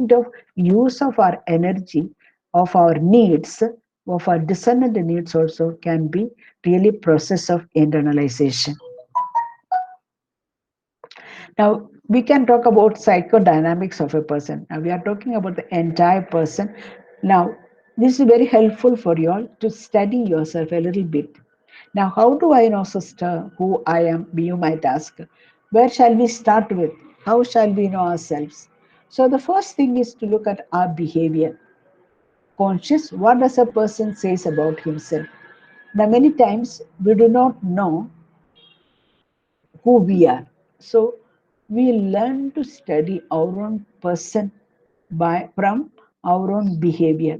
kind of use of our energy, of our needs, of our discernment needs also can be really process of internalization. Now, we can talk about psychodynamics of a person. Now, we are talking about the entire person. Now, this is very helpful for you all to study yourself a little bit. Now, how do I know, sister, who I am? You might ask. Where shall we start with? How shall we know ourselves? So, the first thing is to look at our behavior. Conscious, what does a person says about himself? Now, many times we do not know who we are. So we learn to study our own person by from our own behavior.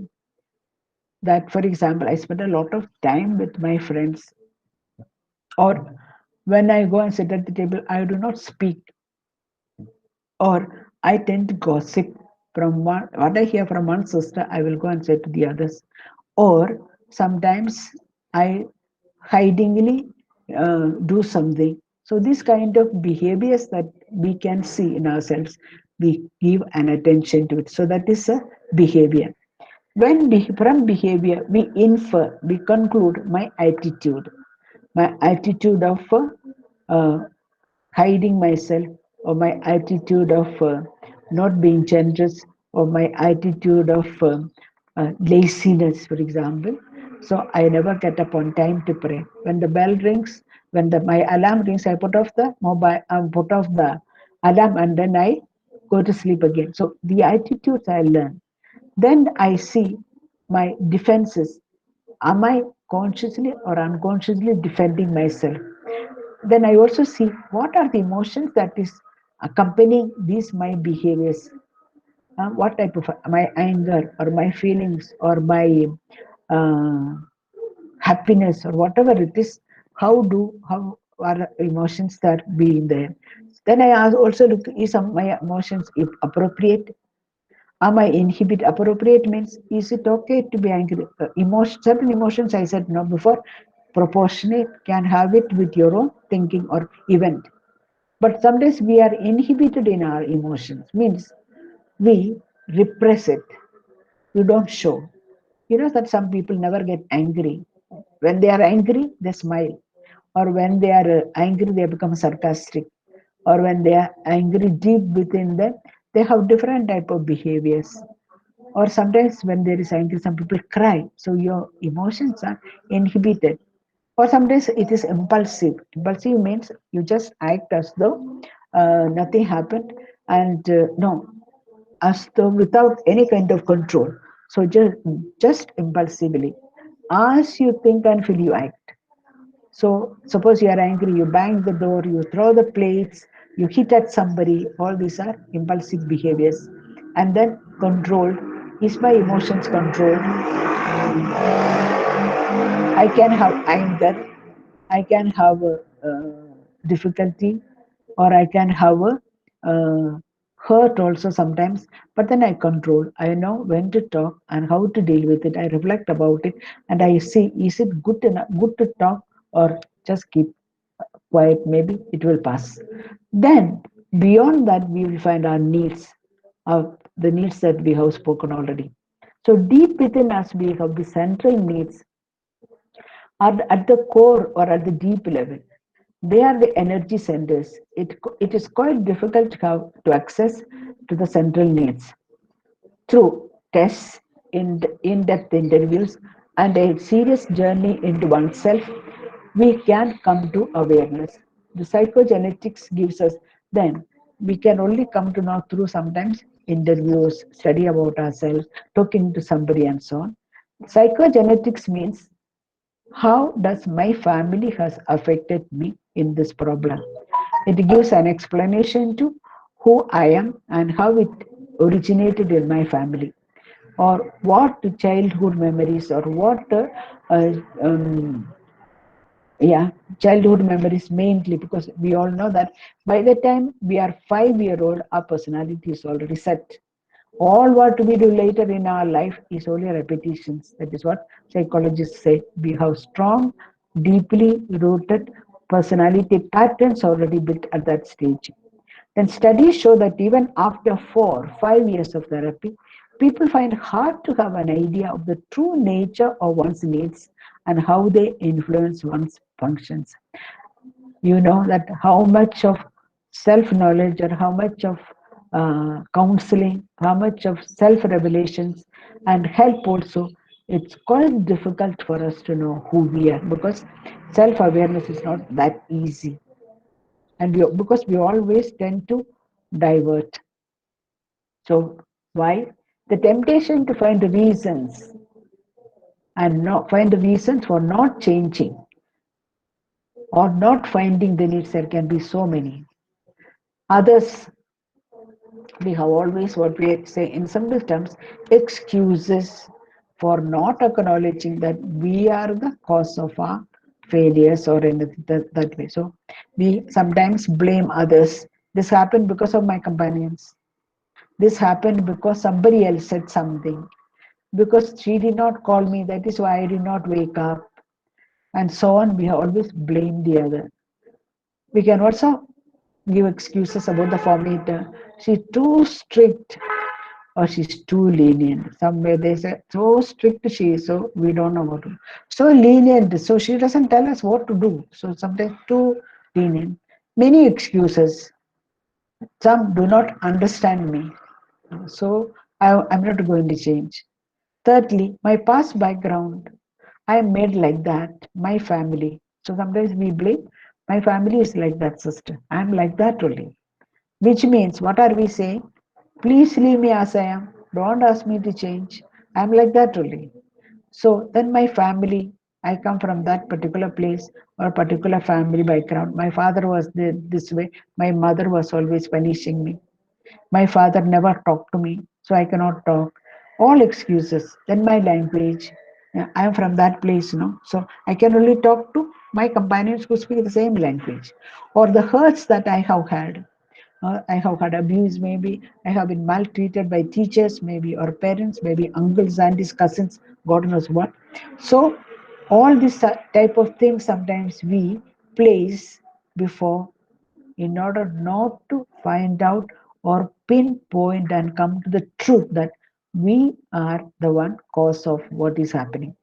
That, for example, I spend a lot of time with my friends, or when I go and sit at the table, I do not speak, or I tend to gossip from one what I hear from one sister, I will go and say to the others, or sometimes I hidingly do something. So this kind of behaviors that we can see in ourselves, we give an attention to it. So that is a behavior. From behavior, we infer, we conclude my attitude of hiding myself, or my attitude of not being generous, or my attitude of laziness, for example. So I never get up on time to pray. When the bell rings, when my alarm rings, I put off the mobile, put off the alarm, and then I go to sleep again. So the attitudes I learn. Then I see my defenses. Am I consciously or unconsciously defending myself? Then I also see what are the emotions that is accompanying these my behaviors. What type of my anger or my feelings or my uh, happiness or whatever it is. How are emotions that being there? Then I also look, is my emotions appropriate? Am I inhibit? Appropriate means, is it okay to be angry? Certain emotions, I said no before, proportionate, can have it with your own thinking or event. But sometimes we are inhibited in our emotions, means we repress it. You don't show. You know that some people never get angry. When they are angry, they smile. Or when they are angry, they become sarcastic. Or when they are angry deep within them, they have different type of behaviors. Or sometimes when there is anger, some people cry. So your emotions are inhibited. Or sometimes it is impulsive. Impulsive means you just act as though nothing happened, and no, as though without any kind of control. So just impulsively. As you think and feel, you act. So suppose you are angry, you bang the door, you throw the plates, you hit at somebody. All these are impulsive behaviors. And then controlled. Is my emotions controlled? I can have anger, I can have a, difficulty, or I can have a hurt also sometimes. But then I control. I know when to talk and how to deal with it. I reflect about it, and I see, is it good enough, good to talk, or just keep quiet? Maybe it will pass. Then beyond that, we will find our needs, of the needs that we have spoken already. So deep within us, we have the central needs are at the core or at the deep level. They are the energy centers. It is quite difficult to access to the central needs. Through tests, in-depth interviews, and a serious journey into oneself, we can come to awareness. The psychogenetics gives us, then we can only come to know through sometimes interviews, study about ourselves, talking to somebody, and so on. Psychogenetics means, how does my family has affected me in this problem? It gives an explanation to who I am and how it originated in my family, or what childhood memories, or what uh, um, yeah, childhood memories mainly, because we all know that by the time we are 5 year old, our personality is already set. All what we do later in our life is only repetitions. That is what psychologists say. We have strong, deeply rooted personality patterns already built at that stage. Then studies show that even after 4, 5 years of therapy, people find hard to have an idea of the true nature of one's needs and how they influence one's functions. You know that how much of self knowledge or how much of counseling, how much of self revelations and help also, it's quite difficult for us to know who we are because self awareness is not that easy. And because we always tend to divert. So, why? The temptation to find the reasons and not find the reasons for not changing or not finding the needs, there can be so many. Others, we have always what we say in simple terms excuses for not acknowledging that we are the cause of our failures or in that way. So we sometimes blame others. This happened because of my companions. This happened because somebody else said something. Because she did not call me, that is why I did not wake up. And so on. We always blame the other. We can also give excuses about the formator. She's too strict or she's too lenient. Somewhere they say, so strict she is, so we don't know what to do. So lenient, so she doesn't tell us what to do. So sometimes too lenient. Many excuses. Some do not understand me. So I'm not going to change. Thirdly, my past background. I am made like that. My family. So sometimes we blame my family is like that, sister. I'm like that only. Which means, what are we saying? Please leave me as I am. Don't ask me to change. I'm like that only. So then my family, I come from that particular place or particular family background. My father was this way. My mother was always punishing me. My father never talked to me, so I cannot talk. All excuses. Then my language. Yeah, I am from that place, so I can only talk to my companions who speak the same language. Or the hurts that I have had. I have had abuse, maybe. I have been maltreated by teachers, maybe, or parents, maybe uncles, aunties, cousins, God knows what. So, all this type of things sometimes we place before in order not to find out or pinpoint and come to the truth that we are the one cause of what is happening.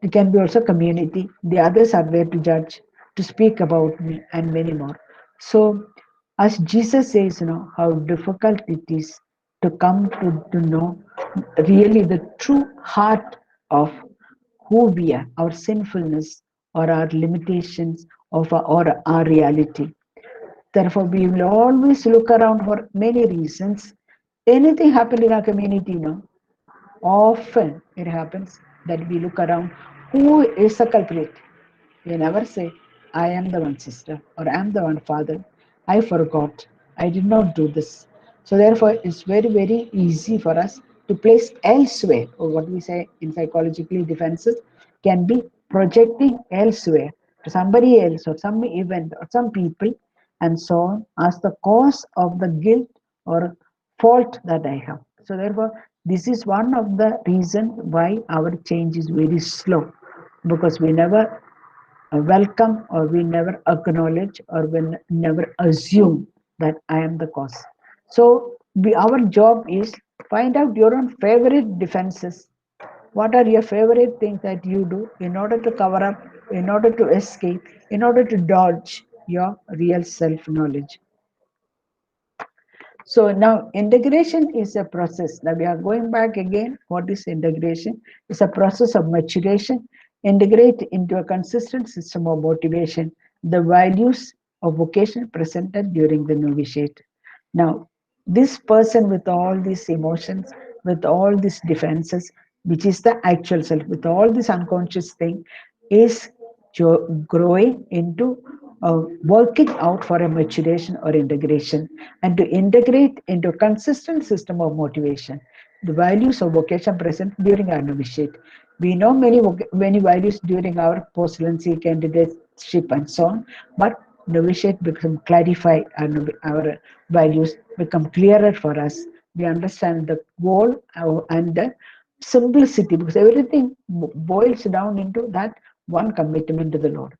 It can be also community. The others are there to judge, to speak about me, and many more. So, as Jesus says, how difficult it is to come to know really the true heart of who we are, our sinfulness or our limitations or our reality. Therefore, we will always look around for many reasons. Anything happened in our community, often it happens that we look around who is the culprit. We never say, I am the one sister or I am the one father. I forgot. I did not do this. So therefore, it's very, very easy for us to place elsewhere, or what we say in psychologically defenses can be projecting elsewhere to somebody else or some event or some people and so on as the cause of the guilt or fault that I have. So therefore, this is one of the reasons why our change is very slow because we never welcome or we never acknowledge or we never assume that I am the cause. So our job is find out your own favorite defenses. What are your favorite things that you do in order to cover up, in order to escape, in order to dodge your real self knowledge? So now integration is a process. Now we are going back again. What is integration? It's a process of maturation. Integrate into a consistent system of motivation the values of vocation presented during the novitiate. Now, this person with all these emotions, with all these defenses, which is the actual self, with all this unconscious thing, is growing into working out for a maturation or integration and to integrate into a consistent system of motivation the values of vocation present during our novitiate. We know many values during our postulancy, candidateship, and so on, but novitiate become clarify our values become clearer for us. We understand the goal and the simplicity because everything boils down into that one commitment to the Lord.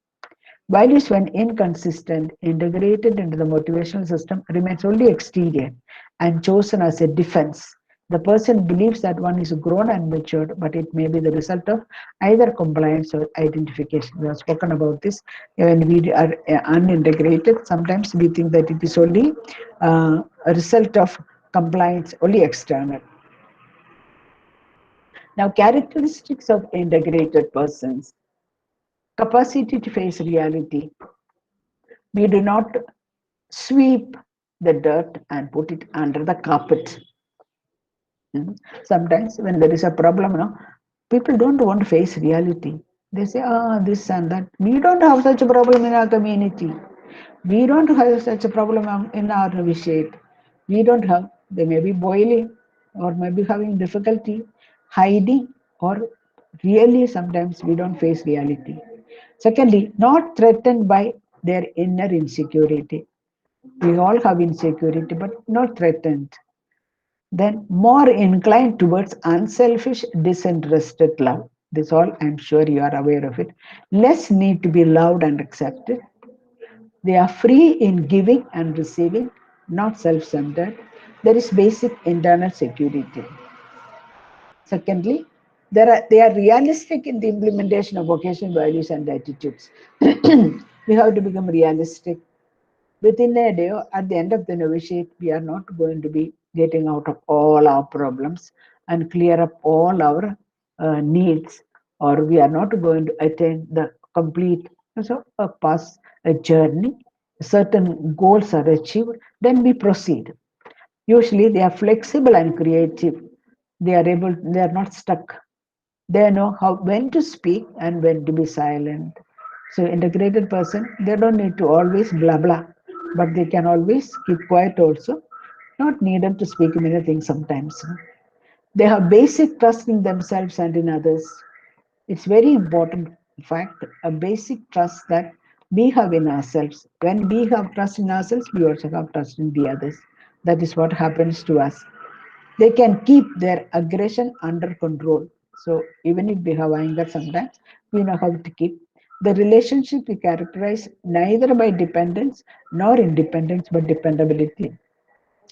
Values, when inconsistent, integrated into the motivational system, remains only exterior and chosen as a defense. The person believes that one is grown and matured, but it may be the result of either compliance or identification. We have spoken about this. When we are unintegrated, sometimes we think that it is only a result of compliance, only external. Now, characteristics of integrated persons: capacity to face reality. We do not sweep the dirt and put it under the carpet. Sometimes when there is a problem, people don't want to face reality. They say, this and that. We don't have such a problem in our community. We don't have such a problem in our novitiate. We don't have, they may be boiling or maybe having difficulty hiding, or really sometimes we don't face reality. Secondly, not threatened by their inner insecurity. We all have insecurity, but not threatened. Then more inclined towards unselfish, disinterested love. This all I'm sure you are aware of it. Less need to be loved and accepted. They are free in giving and receiving, not self-centered. There is basic internal security. Secondly, they are realistic in the implementation of vocation values and attitudes. We have to become realistic. Within a day, at the end of the novitiate, we are not going to be getting out of all our problems and clear up all our needs, or we are not going to attain the complete, so a pass, a journey. Certain goals are achieved, then we proceed. Usually, they are flexible and creative. They are not stuck. They know how when to speak and when to be silent. So integrated person, they don't need to always blah blah, but they can always keep quiet also. Not needed to speak many things sometimes. They have basic trust in themselves and in others. It's very important fact, a basic trust that we have in ourselves. When we have trust in ourselves, we also have trust in the others. That is what happens to us. They can keep their aggression under control. So even if they have anger sometimes, we know how to keep. The relationship is characterized neither by dependence nor independence, but dependability.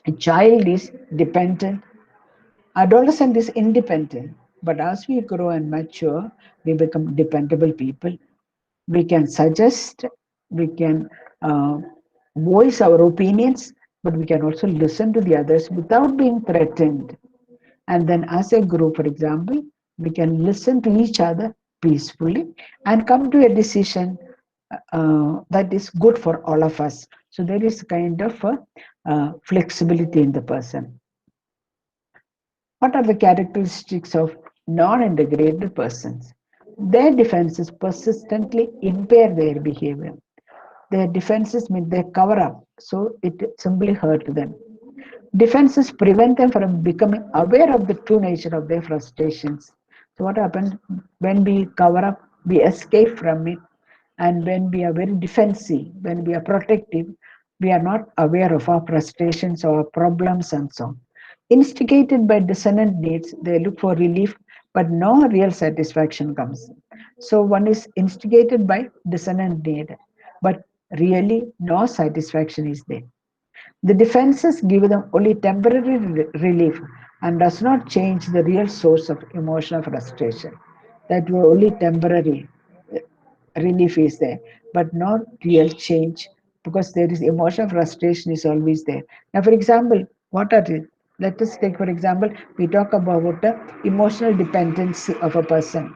A child is dependent, adolescent is independent. But as we grow and mature, we become dependable people. We can suggest, we can voice our opinions, but we can also listen to the others without being threatened. And then, as a group, for example, we can listen to each other peacefully and come to a decision that is good for all of us. So, there is kind of a flexibility in the person. What are the characteristics of non integrated persons? Their defenses persistently impair their behavior. Their defenses mean they cover up, so it simply hurt them. Defenses prevent them from becoming aware of the true nature of their frustrations. So, what happens when we cover up, we escape from it, and when we are very defensive, when we are protective, we are not aware of our frustrations or problems and so on. Instigated by dissonant needs, they look for relief, but no real satisfaction comes. So, one is instigated by dissonant need, but really no satisfaction is there. The defenses give them only temporary relief and does not change the real source of emotional frustration. That were only temporary relief is there, but not real change, because there is emotional frustration is always there. Now, for example, what are it? Let us take, for example, we talk about the emotional dependency of a person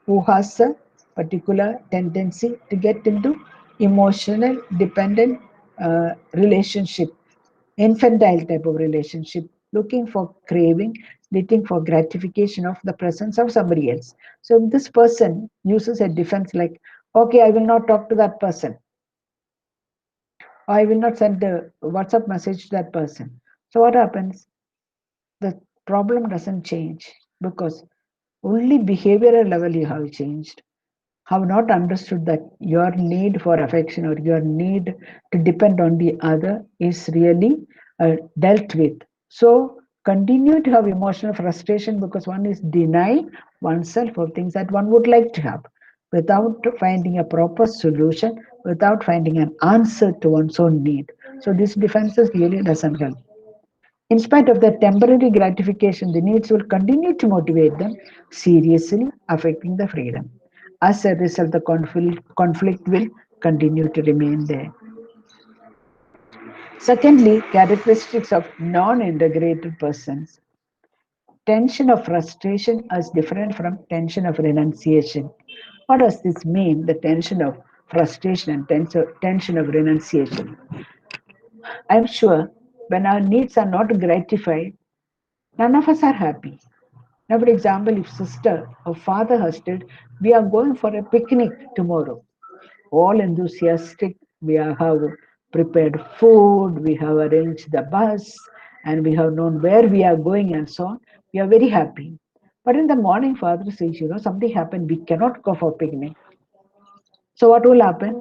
who has a particular tendency to get into emotional dependent relationship, infantile type of relationship, looking for craving, looking for gratification of the presence of somebody else. So this person uses a defense like, okay, I will not talk to that person, or I will not send a WhatsApp message to that person. So what happens? The problem doesn't change because only behavioral level you have changed, have not understood that your need for affection or your need to depend on the other is really dealt with. So continue to have emotional frustration because one is denying oneself of things that one would like to have without finding a proper solution without finding an answer to one's own need. So this defenses really doesn't help. In spite of the temporary gratification, the needs will continue to motivate them, seriously affecting the freedom. As a result, the conflict will continue to remain there. Secondly, characteristics of non-integrated persons. Tension of frustration is different from tension of renunciation. What does this mean? The tension of frustration and tension of renunciation. I'm sure when our needs are not gratified, none of us are happy. Now, for example, if sister or father has said, we are going for a picnic tomorrow, all enthusiastic, we have prepared food, we have arranged the bus, and we have known where we are going and so on. We are very happy. But in the morning, father says, something happened, we cannot go for picnic. So what will happen?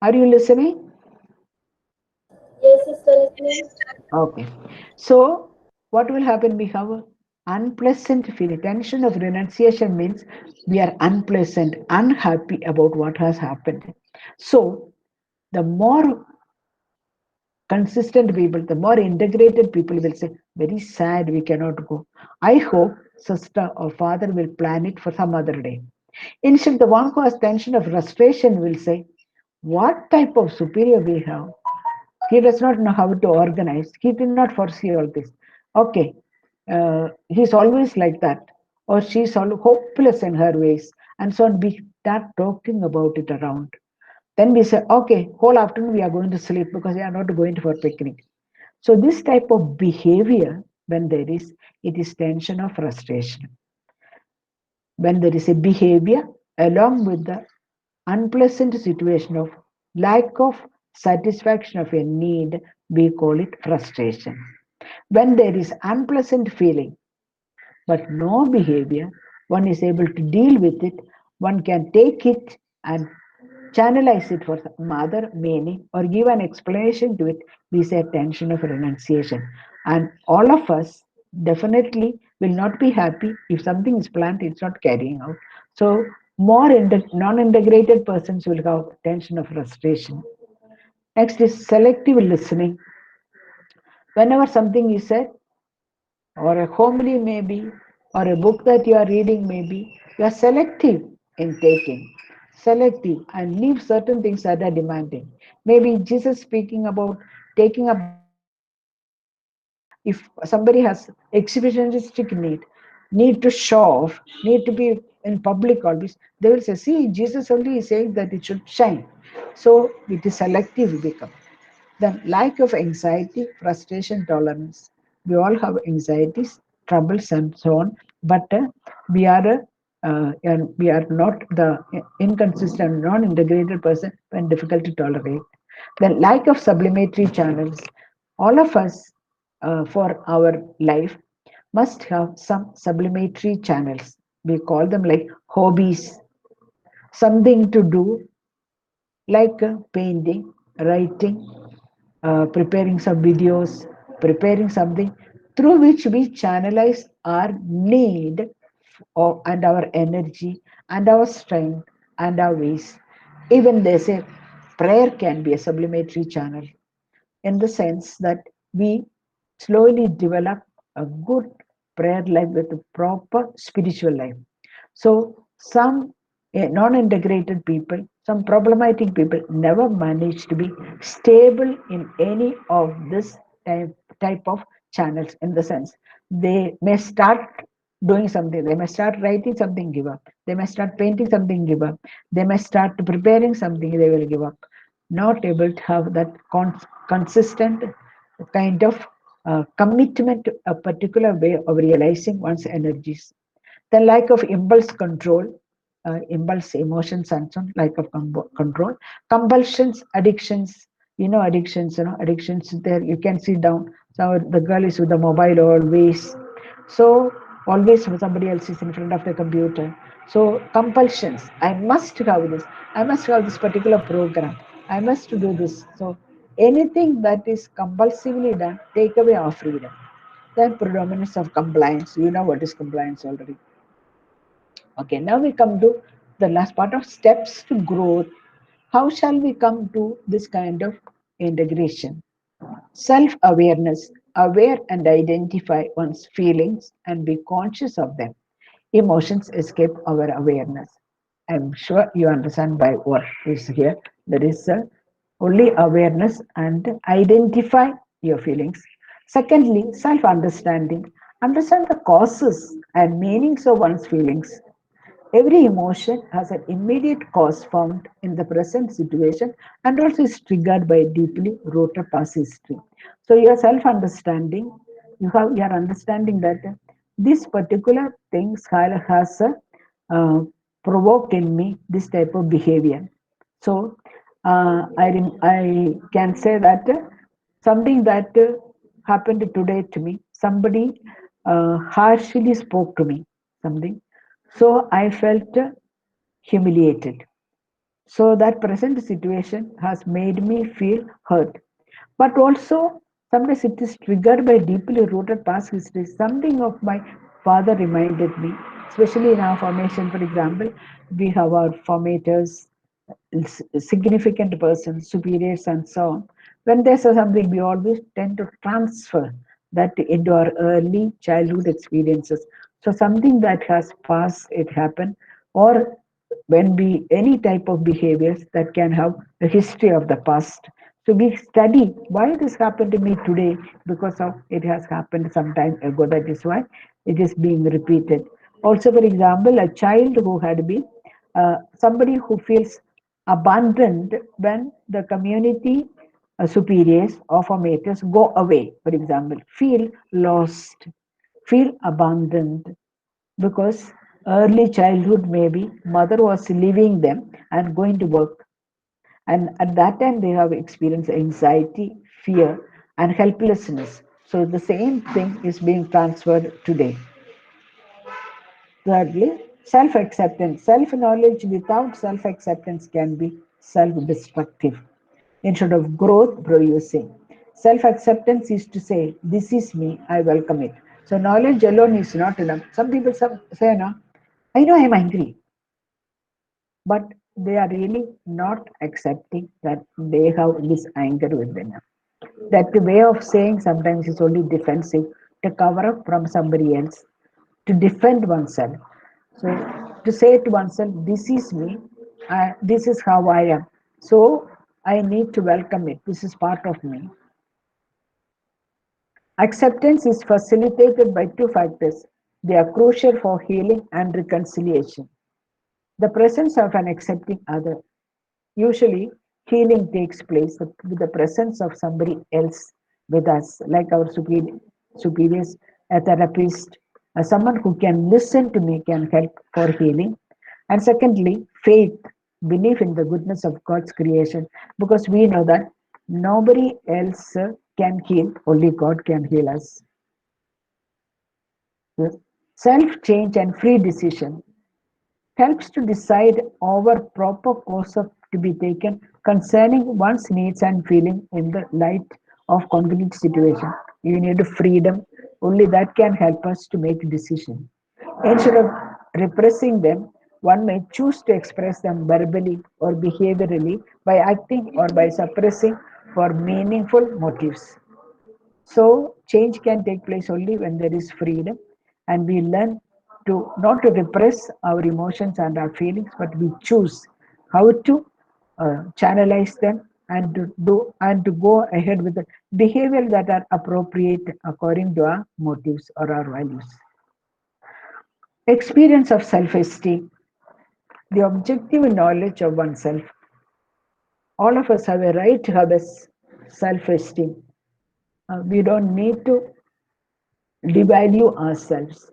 Are you listening? Yes, sister, listening. Okay. So what will happen? We have a unpleasant feeling. Tension of renunciation means we are unpleasant, unhappy about what has happened. So the more consistent people, the more integrated people will say, very sad, we cannot go. I hope sister or father will plan it for some other day. Instead, the one who has tension of frustration will say, what type of superior we have? He does not know how to organize. He did not foresee all this. Okay, he's always like that, or she's all hopeless in her ways, and so on. We start talking about it around. Then we say, okay, whole afternoon we are going to sleep because we are not going for picnic. So this type of behavior, when there is, it is tension or frustration. When there is a behavior along with the unpleasant situation of lack of satisfaction of a need, we call it frustration. When there is unpleasant feeling but no behavior, one is able to deal with it, one can take it and channelize it for some other meaning or give an explanation to it. We say tension of renunciation. And all of us definitely will not be happy if something is planned, it's not carrying out. So more non-integrated persons will have tension of frustration. Next is selective listening. Whenever something is said, or a homily maybe, or a book that you are reading maybe, you are selective in taking, selective and leave certain things that are demanding. Maybe Jesus speaking about taking up the cross and following him. If somebody has exhibitionistic need to show off, need to be in public always, they will say, see, Jesus only is saying that it should shine. So it is selective become. Then lack of anxiety, frustration, tolerance. We all have anxieties, troubles, and so on. But and we are not the inconsistent, non-integrated person when difficult to tolerate. Then lack of subliminary channels. All of us, for our life, must have some subliminary channels. We call them like hobbies, something to do like painting, writing, preparing some videos, preparing something through which we channelize our need and our energy and our strength and our ways. Even they say prayer can be a sublimatory channel in the sense that we slowly develop a good prayer life with a proper spiritual life. So, some non integrated people, some problematic people never manage to be stable in any of this type of channels in the sense they may start doing something, they may start writing something, give up, they may start painting something, give up, they may start preparing something, they will give up, not able to have that consistent kind of commitment to a particular way of realizing one's energies. The lack of impulse control, impulse emotions and so on, lack of control, compulsions, addictions, addictions there, you can see down. So the girl is with the mobile always. So always somebody else is in front of the computer. So compulsions, I must have this, I must have this particular program, I must do this. So anything that is compulsively done, take away our freedom. Then predominance of compliance. You know what is compliance already. Okay, now we come to the last part of steps to growth. How shall we come to this kind of integration? Self awareness, aware and identify one's feelings and be conscious of them. Emotions escape our awareness. I'm sure you understand by what is here. There is only awareness and identify your feelings. Secondly, self understanding. Understand the causes and meanings of one's feelings. Every emotion has an immediate cause found in the present situation and also is triggered by deeply rooted past history. So your self-understanding, your understanding that this particular thing has provoked in me this type of behavior. So I can say that something that happened today to me, somebody harshly spoke to me, something. So I felt humiliated. So that present situation has made me feel hurt. But also, sometimes it is triggered by deeply rooted past history. Something of my father reminded me, especially in our formation, for example, we have our formators, significant persons, superiors, and so on. When there's something, we always tend to transfer that into our early childhood experiences. So something that has passed, it happened, or when we any type of behaviors that can have the history of the past. So we study why this happened to me today because of it has happened some time ago. That is why it is being repeated. Also, for example, a child who had been somebody who feels abandoned when the community superiors or formators go away, for example, feel lost, feel abandoned because early childhood maybe mother was leaving them and going to work, and at that time they have experienced anxiety, fear, and helplessness. So the same thing is being transferred today. Thirdly, self acceptance. Self knowledge without self acceptance can be self destructive instead of growth producing. Self acceptance is to say, this is me, I welcome it. So, knowledge alone is not enough. Some people say, no, I know I'm angry, but they are really not accepting that they have this anger within them. That way of saying sometimes is only defensive to cover up from somebody else, to defend oneself. So to say to oneself, this is me, this is how I am. So I need to welcome it. This is part of me. Acceptance is facilitated by two factors. They are crucial for healing and reconciliation. The presence of an accepting other. Usually, healing takes place with the presence of somebody else with us, like our superiors, a therapist, someone who can listen to me can help for healing. And secondly, faith, belief in the goodness of God's creation, because we know that nobody else can heal, only God can heal us. Self change and free decision helps to decide over proper course of to be taken concerning one's needs and feeling in the light of conflict situation. You need freedom. Only that can help us to make a decision. Instead of repressing them, one may choose to express them verbally or behaviorally by acting or by suppressing for meaningful motives. So change can take place only when there is freedom, and we learn to not to repress our emotions and our feelings, but we choose how to channelize them and to do and to go ahead with the behavior that are appropriate according to our motives or our values. Experience of self-esteem, the objective knowledge of oneself. All of us have a right to have a self-esteem. We don't need to devalue ourselves.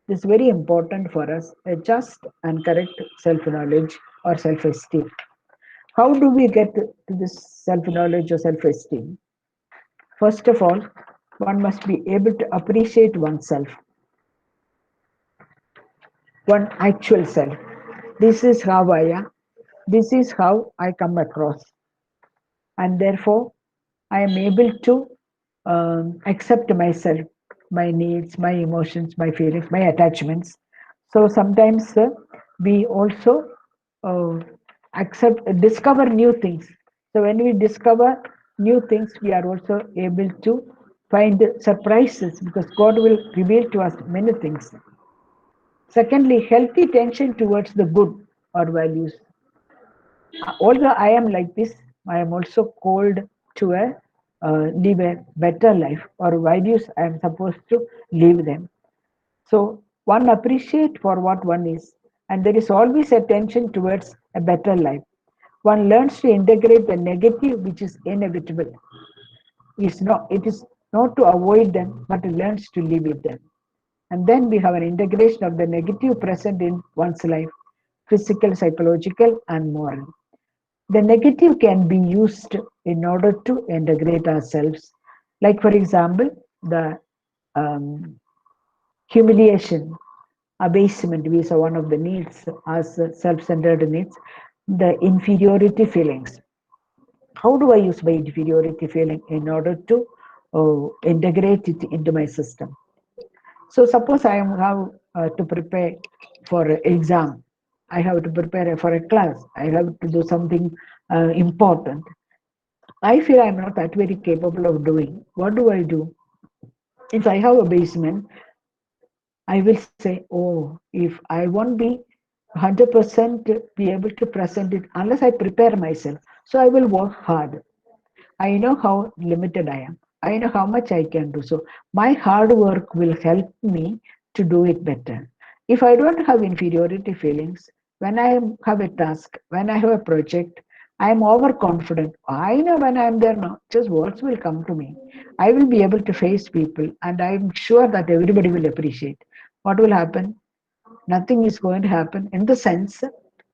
It's very important for us a just and correct self knowledge or self esteem. How do we get to this self knowledge or self esteem? First of all, one must be able to appreciate oneself, one actual self. This is how I am, this is how I come across, and therefore I am able to accept myself, my needs, my emotions, my feelings, my attachments. So sometimes we also uh, accept, discover new things. So when we discover new things, we are also able to find surprises because God will reveal to us many things. Secondly, healthy tension towards the good or values. Although I am like this, I am also called to live a better life or values I am supposed to live them. So one appreciate for what one is, and there is always a tension towards a better life. One learns to integrate the negative, which is inevitable. It is not to avoid them, but learns to live with them. And then we have an integration of the negative present in one's life, physical, psychological, and moral. The negative can be used in order to integrate ourselves. Like, for example, the um, humiliation, abasement, is one of the needs as self centered needs, the inferiority feelings. How do I use my inferiority feeling in order to integrate it into my system? So, suppose I am have to prepare for an exam, I have to prepare for a class, I have to do something important. I feel I'm not that very capable of doing. What do I do? If I have a basement, I will say, oh, if I won't be 100% be able to present it unless I prepare myself. So I will work hard. I know how limited I am. I know how much I can do. So my hard work will help me to do it better. If I don't have inferiority feelings, when I have a task, when I have a project, I am overconfident. I know when I am there now, just words will come to me. I will be able to face people, and I'm sure that everybody will appreciate. What will happen? Nothing is going to happen in the sense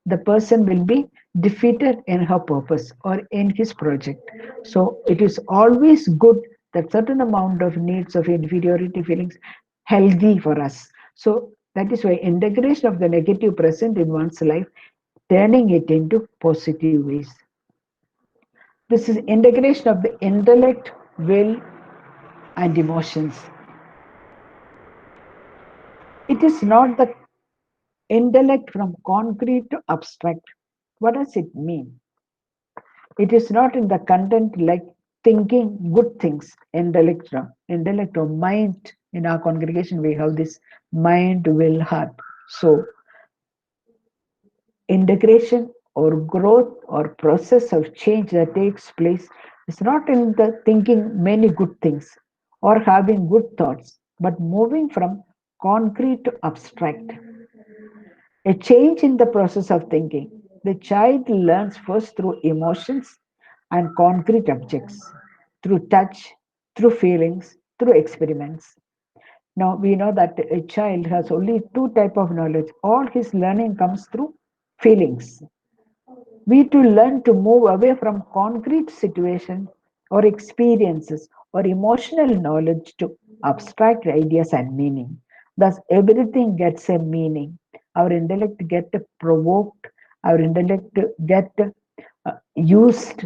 the person will be defeated in her purpose or in his project. So it is always good that certain amount of needs of inferiority feelings healthy for us. So that is why integration of the negative present in one's life, turning it into positive ways. This is integration of the intellect, will, and emotions. It is not the intellect from concrete to abstract. What does it mean? It is not in the content like thinking good things, intellect or mind. In our congregation, we have this mind, will, heart. So, integration or growth or process of change that takes place is not in the thinking many good things or having good thoughts, but moving from concrete to abstract. A change in the process of thinking. The child learns first through emotions and concrete objects, through touch, through feelings, through experiments. Now we know that a child has only two type of knowledge. All his learning comes through feelings. We to learn to move away from concrete situation or experiences or emotional knowledge to abstract ideas and meaning. Thus, everything gets a meaning. Our intellect get provoked. Our intellect get used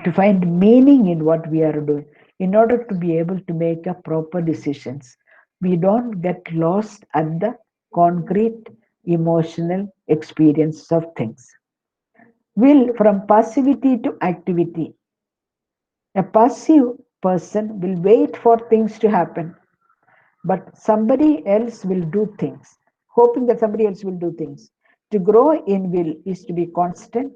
to find meaning in what we are doing in order to be able to make a proper decisions. We don't get lost at the concrete emotional experience of things. Will from passivity to activity. A passive person will wait for things to happen, but somebody else will do things, hoping that somebody else will do things. To grow in will is to be constant,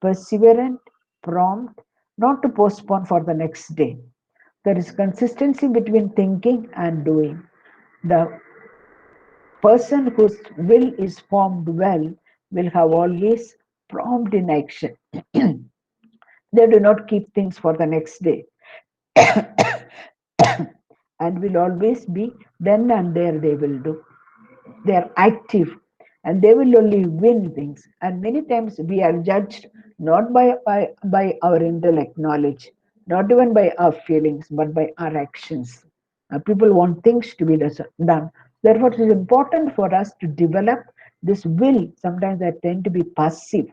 perseverant, prompt, not to postpone for the next day. There is consistency between thinking and doing. The person whose will is formed well will have always prompt in action. They do not keep things for the next day and will always be then and there they will do. They are active and they will only win things. And many times we are judged not by our intellect knowledge, not even by our feelings, but by our actions. People want things to be done. Therefore, it is important for us to develop this will. Sometimes I tend to be passive,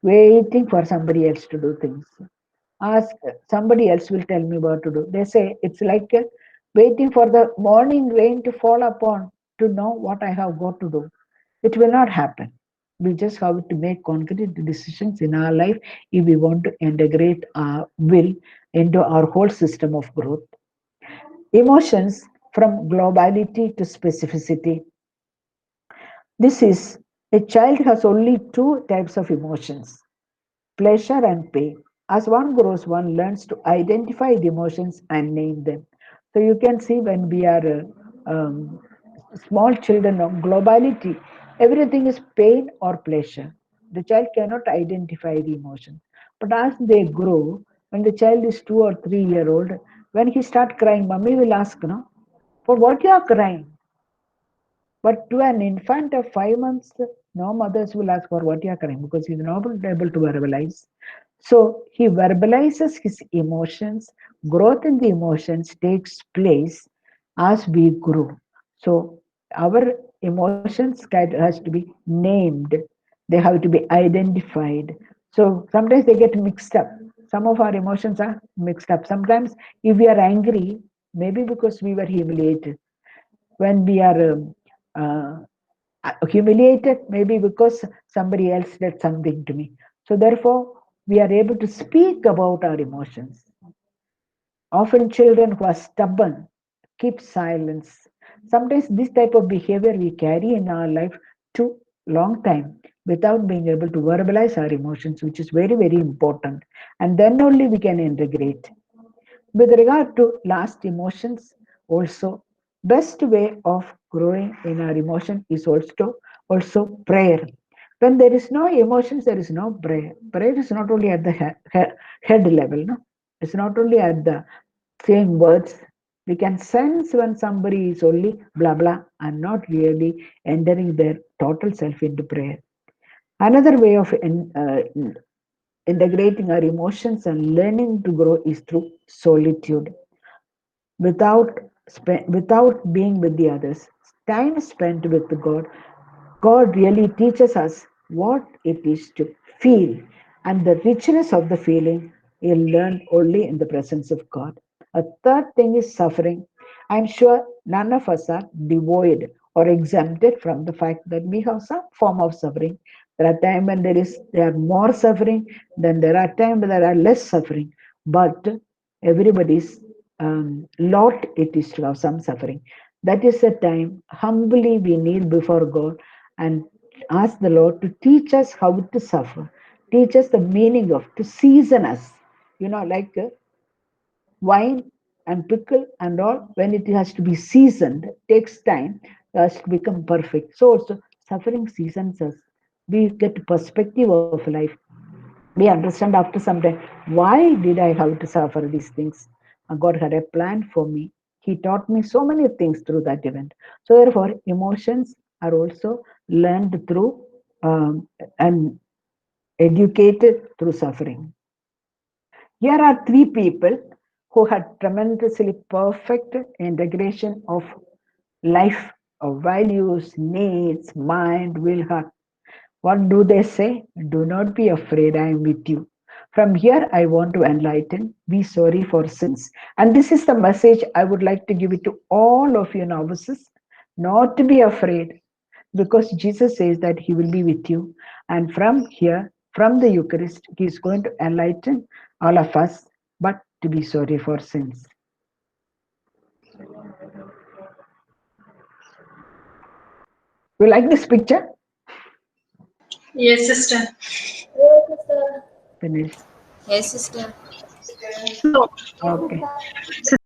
waiting for somebody else to do things. Ask somebody else will tell me what to do. They say it's like waiting for the morning rain to fall upon to know what I have got to do. It will not happen. We just have to make concrete decisions in our life if we want to integrate our will into our whole system of growth. Emotions from globality to specificity. This is a child has only two types of emotions, pleasure and pain. As one grows, one learns to identify the emotions and name them. So you can see when we are small children of globality, everything is pain or pleasure. The child cannot identify the emotion. But as they grow, when the child is 2 or 3 year old, when he start crying, mommy will ask, no, for what you are crying? But to an infant of 5 months, no mothers will ask for what you are crying because he's not able to verbalize. So he verbalizes his emotions. Growth in the emotions takes place as we grow. So our emotions has to be named. They have to be identified. So sometimes they get mixed up. Some of our emotions are mixed up. Sometimes if we are angry, maybe because we were humiliated. When we are humiliated, maybe because somebody else did something to me. So therefore, we are able to speak about our emotions. Often children who are stubborn keep silence. Sometimes this type of behavior we carry in our life too long time without being able to verbalize our emotions, which is very, very important. And then only we can integrate. With regard to last emotions, also best way of growing in our emotion is also prayer. When there is no emotions, there is no prayer. Prayer is not only at the head level, no, it's not only at the saying words. We can sense when somebody is only blah blah and not really entering their total self into prayer. Another way of integrating our emotions and learning to grow is through solitude without without being with the others. Time spent with God, God really teaches us what it is to feel, and the richness of the feeling you'll learn only in the presence of God. A third thing is suffering. I'm sure none of us are devoid or exempted from the fact that we have some form of suffering. There are times when there are more suffering, then there are times when there are less suffering. But everybody's lot it is to have some suffering. That is the time humbly we kneel before God and ask the Lord to teach us how to suffer, teach us the meaning of to season us. Like wine and pickle and all, when it has to be seasoned, takes time, has to become perfect. So also suffering seasons us. We get perspective of life. We understand after some time, why did I have to suffer these things? God had a plan for me. He taught me so many things through that event. So therefore emotions are also learned through and educated through suffering. Here are three people who had tremendously perfect integration of life, of values, needs, mind, will, heart. What do they say? Do not be afraid, I am with you. From here, I want to enlighten, be sorry for sins. And this is the message I would like to give it to all of you novices, not to be afraid, because Jesus says that He will be with you. And from here, from the Eucharist, He is going to enlighten all of us, but to be sorry for sins. You like this picture? Yes, sister. Yes, sister. Finish. Yes, sister. So, Okay.